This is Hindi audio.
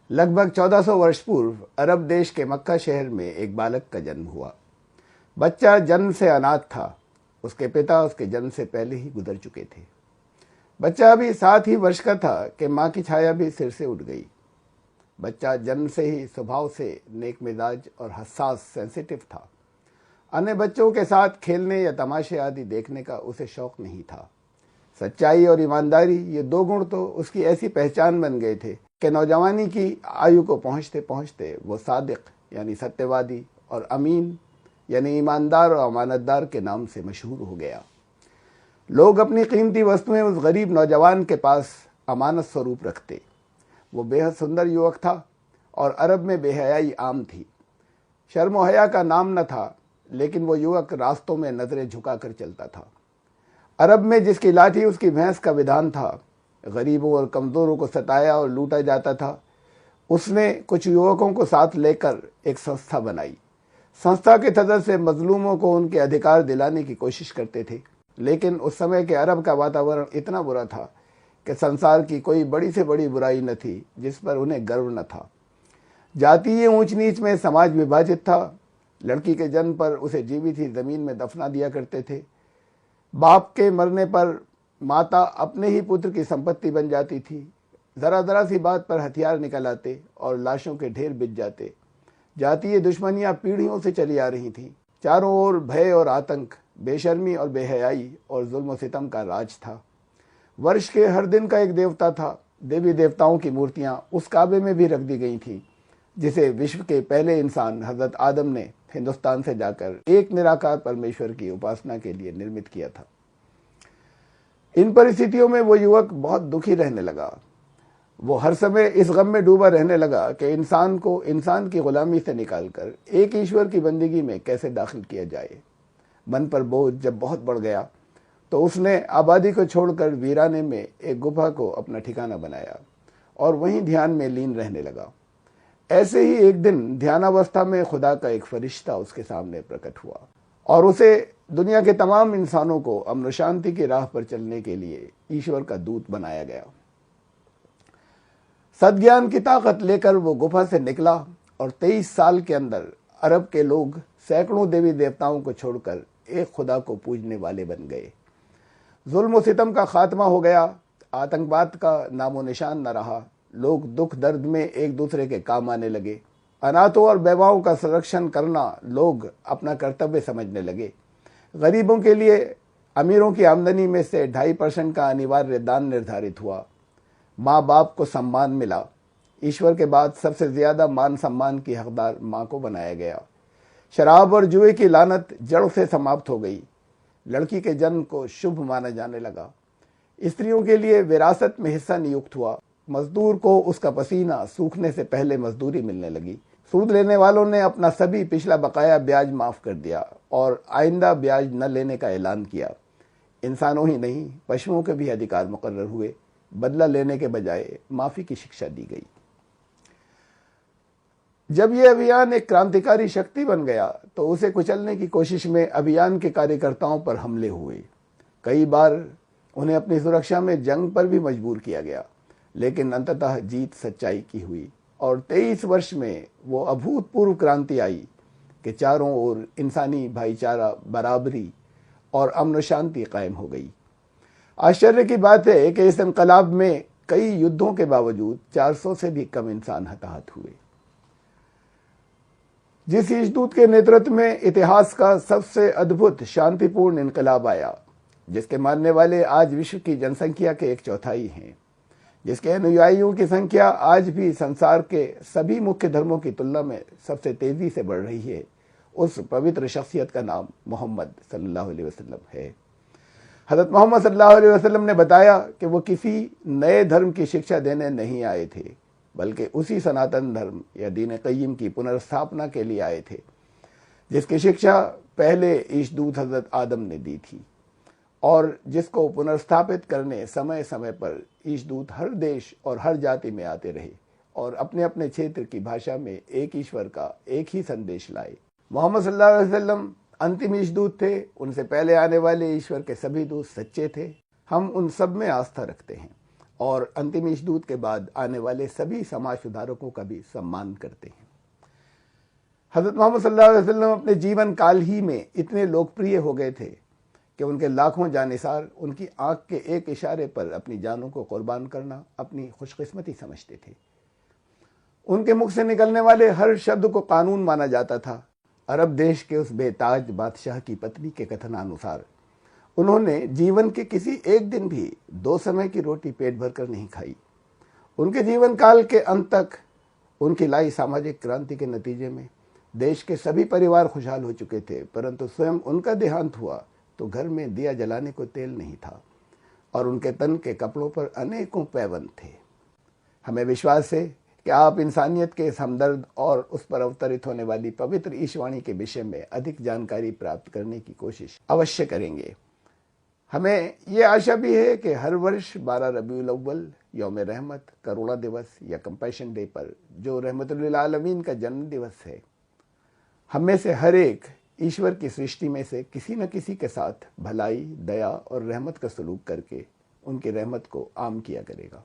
लगभग 1400 वर्ष पूर्व अरब देश के मक्का शहर में एक बालक का जन्म हुआ। बच्चा जन्म से अनाथ था। उसके पिता उसके जन्म से पहले ही गुजर चुके थे। बच्चा अभी 7 ही वर्ष का था कि माँ की छाया भी सिर से उठ गई। बच्चा जन्म से ही स्वभाव से नेक मिजाज और हसास सेंसिटिव था। अन्य बच्चों के साथ खेलने या तमाशे आदि देखने का उसे शौक नहीं था। सच्चाई और ईमानदारी, ये 2 गुण तो उसकी ऐसी पहचान बन गए थे कि नौजवानी की आयु को पहुंचते पहुंचते वो सादिक यानी सत्यवादी और अमीन यानी ईमानदार और अमानतदार के नाम से मशहूर हो गया। लोग अपनी कीमती वस्तुएं उस गरीब नौजवान के पास अमानत स्वरूप रखते। वो बेहद सुंदर युवक था और अरब में बेहयाई आम थी। शर्म और हया का नाम न था, लेकिन वो युवक रास्तों में नजरें झुकाकर चलता था। अरब में जिसकी लाठी उसकी भैंस का विधान था। गरीबों और कमजोरों को सताया और लूटा जाता था। उसने कुछ युवकों को साथ लेकर एक संस्था बनाई। संस्था के सदस्य मजलूमों को उनके अधिकार दिलाने की कोशिश करते थे, लेकिन उस समय के अरब का वातावरण इतना बुरा था कि संसार की कोई बड़ी से बड़ी बुराई न थी जिस पर उन्हें गर्व न था। जातीय ऊंच नीच में समाज विभाजित था। लड़की के जन्म पर उसे जीवित ही जमीन में दफना दिया करते थे। बाप के मरने पर माता अपने ही पुत्र की संपत्ति बन जाती थी। जरा जरा सी बात पर हथियार निकल आते और लाशों के ढेर बिछ जाते। जातीय दुश्मनियां पीढ़ियों से चली आ रही थीं। चारों ओर भय और आतंक, बेशर्मी और बेहयाई और जुल्म सितम का राज था। वर्ष के हर दिन का एक देवता था। देवी देवताओं की मूर्तियां उस काबे में भी रख दी गई थीं, जिसे विश्व के पहले इंसान हजरत आदम ने हिंदुस्तान से जाकर एक निराकार परमेश्वर की उपासना के लिए निर्मित किया था। इन परिस्थितियों में वो युवक बहुत दुखी रहने लगा। वो हर समय इस गम में डूबा रहने लगा कि इंसान को इंसान की गुलामी से निकालकर एक ईश्वर की बंदगी में कैसे दाखिल किया जाए। मन पर बोझ जब बहुत बढ़ गया तो उसने आबादी को छोड़कर वीराने में एक गुफा को अपना ठिकाना बनाया और वहीं ध्यान में लीन रहने लगा। ऐसे ही एक दिन ध्यानावस्था में खुदा का एक फरिश्ता उसके सामने प्रकट हुआ और उसे दुनिया के तमाम इंसानों को अमन शांति की राह पर चलने के लिए ईश्वर का दूत बनाया गया। सद्ज्ञान की ताकत लेकर वो गुफा से निकला और 23 साल के अंदर अरब के लोग सैकड़ों देवी देवताओं को छोड़कर एक खुदा को पूजने वाले बन गए। जुल्म सितम का खात्मा हो गया। आतंकवाद का नामो निशान न रहा। लोग दुख दर्द में एक दूसरे के काम आने लगे। अनाथों और बेवाओं का संरक्षण करना लोग अपना कर्तव्य समझने लगे। गरीबों के लिए अमीरों की आमदनी में से 2.5% का अनिवार्य दान निर्धारित हुआ। माँ बाप को सम्मान मिला। ईश्वर के बाद सबसे ज्यादा मान सम्मान की हकदार माँ को बनाया गया। शराब और जुए की लानत जड़ से समाप्त हो गई। लड़की के जन्म को शुभ माना जाने लगा। स्त्रियों के लिए विरासत में हिस्सा नियुक्त हुआ। मजदूर को उसका पसीना सूखने से पहले मजदूरी मिलने लगी। सूद लेने वालों ने अपना सभी पिछला बकाया ब्याज माफ कर दिया और आइंदा ब्याज न लेने का ऐलान किया। इंसानों ही नहीं, पशुओं के भी अधिकार मुकर्रर हुए। बदला लेने के बजाय माफी की शिक्षा दी गई। जब यह अभियान एक क्रांतिकारी शक्ति बन गया तो उसे कुचलने की कोशिश में अभियान के कार्यकर्ताओं पर हमले हुए। कई बार उन्हें अपनी सुरक्षा में जंग पर भी मजबूर किया गया, लेकिन अंततः जीत सच्चाई की हुई और 23 वर्ष में वो अभूतपूर्व क्रांति आई कि चारों ओर इंसानी भाईचारा, बराबरी और अमन शांति कायम हो गई। आश्चर्य की बात है कि इस इनकलाब में कई युद्धों के बावजूद 400 से भी कम इंसान हताहत हुए। जिस ईशदूत के नेतृत्व में इतिहास का सबसे अद्भुत शांतिपूर्ण इनकलाब आया, जिसके मानने वाले आज विश्व की जनसंख्या के 1/4 हैं, जिसके अनुयायियों की संख्या आज भी संसार के सभी मुख्य धर्मों की तुलना में सबसे तेजी से बढ़ रही है, उस पवित्र शख्सियत का नाम मोहम्मद सल्लल्लाहु अलैहि वसल्लम है। हज़रत मोहम्मद सल्लल्लाहु अलैहि वसल्लम ने बताया कि वो किसी नए धर्म की शिक्षा देने नहीं आए थे, बल्कि उसी सनातन धर्म या दीन क़य्यिम की पुनर्स्थापना के लिए आए थे, जिसकी शिक्षा पहले ईशदूत हज़रत आदम ने दी थी और जिसको पुनर्स्थापित करने समय समय पर ईशदूत हर देश और हर जाति में आते रहे और अपने अपने क्षेत्र की भाषा में एक ईश्वर का एक ही संदेश लाए। मोहम्मद सल्लल्लाहु अलैहि वसल्लम अंतिम ईशदूत थे। उनसे पहले आने वाले ईश्वर के सभी दूत सच्चे थे। हम उन सब में आस्था रखते हैं। और अंतिम ईशदूत के बाद आने वाले सभी समाज सुधारकों का भी सम्मान करते हैं। हजरत मोहम्मद सल्लल्लाहु अलैहि वसल्लम अपने जीवन काल ही में इतने लोकप्रिय हो गए थे कि उनके लाखों जानिसार उनकी आंख के एक इशारे पर अपनी जानों को कुर्बान करना अपनी खुशकिस्मती समझते थे। उनके मुख से निकलने वाले हर शब्द को कानून माना जाता था। अरब देश के उस बेताज बादशाह की पत्नी के कथनानुसार उन्होंने जीवन के किसी एक दिन भी 2 समय की रोटी पेट भरकर नहीं खाई। उनके जीवन काल के अंत तक उनकी लाई सामाजिक क्रांति के नतीजे में देश के सभी परिवार खुशहाल हो चुके थे, परंतु स्वयं उनका देहांत हुआ तो घर में दिया जलाने को तेल नहीं था और उनके तन के कपड़ों पर अनेकों पैबंद थे। हमें विश्वास है कि आप इंसानियत के इस हमदर्द और उस पर अवतरित होने वाली पवित्र ईशवाणी के विषय में अधिक जानकारी प्राप्त करने की कोशिश अवश्य करेंगे। हमें ये आशा भी है कि हर वर्ष 12 रबीउल अव्वल यौम रहमत, करुणा दिवस या कंपैशन डे पर, जो रहमतुल लिल आलमीन का जन्म दिवस है, हम में से हर एक ईश्वर की सृष्टि में से किसी न किसी के साथ भलाई, दया और रहमत का सलूक करके उनकी रहमत को आम किया करेगा।